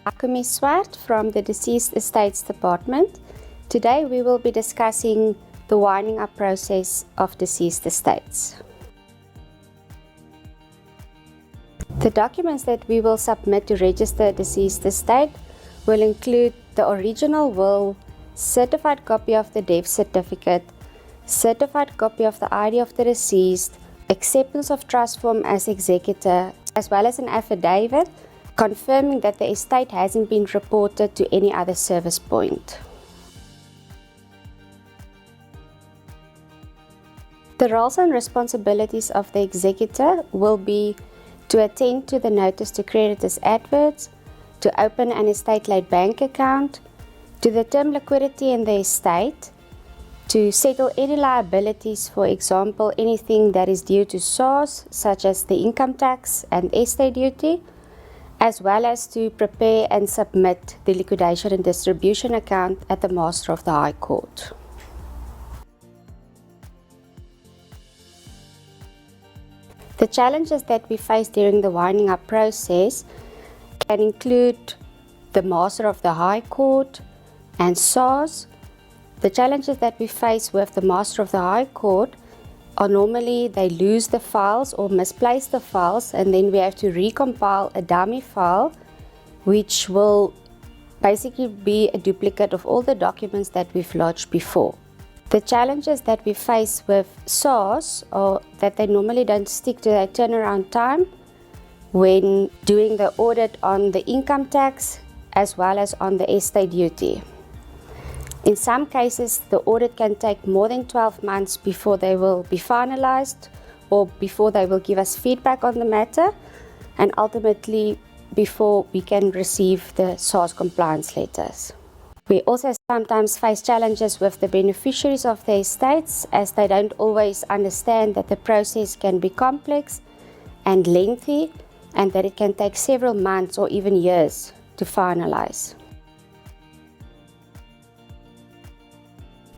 Jacomi Swart from the Deceased Estates Department. Today we will be discussing the winding up process of deceased estates. The documents that we will submit to register a deceased estate will include the original will, certified copy of the death certificate, certified copy of the ID of the deceased, acceptance of trust form as executor, as well as an affidavit confirming that the estate hasn't been reported to any other service point. The roles and responsibilities of the executor will be to attend to the notice to creditors adverts, to open an estate-led bank account, to determine liquidity in the estate, to settle any liabilities, for example, anything that is due to SARS, such as the income tax and estate duty, as well as to prepare and submit the liquidation and distribution account at the Master of the High Court. The challenges that we face during the winding up process can include the Master of the High Court and SARS. The challenges that we face with the Master of the High Court are normally they lose the files or misplace the files, and then we have to recompile a dummy file which will basically be a duplicate of all the documents that we've lodged before. The challenges that we face with SARS are that they normally don't stick to their turnaround time when doing the audit on the income tax as well as on the estate duty. In some cases, the audit can take more than 12 months before they will be finalized or before they will give us feedback on the matter, and ultimately before we can receive the SARS compliance letters. We also sometimes face challenges with the beneficiaries of the estates, as they don't always understand that the process can be complex and lengthy, and that it can take several months or even years to finalize.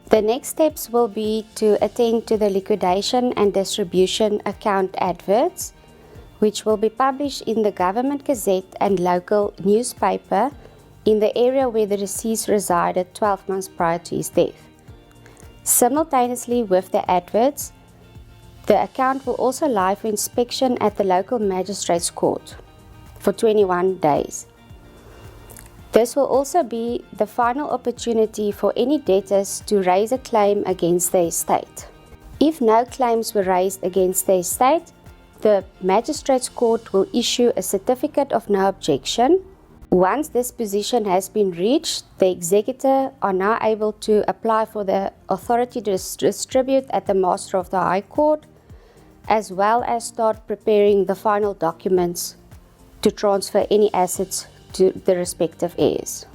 The next steps will be to attend to the liquidation and distribution account adverts, which will be published in the Government Gazette and local newspaper in the area where the deceased resided 12 months prior to his death. Simultaneously with the adverts, the account will also lie for inspection at the local magistrates court for 21 days. This will also be the final opportunity for any debtors to raise a claim against the estate. If no claims were raised against the estate, the Magistrates Court will issue a certificate of no objection. Once this position has been reached, the executor are now able to apply for the authority to distribute at the Master of the High Court, as well as start preparing the final documents to transfer any assets to the respective heirs.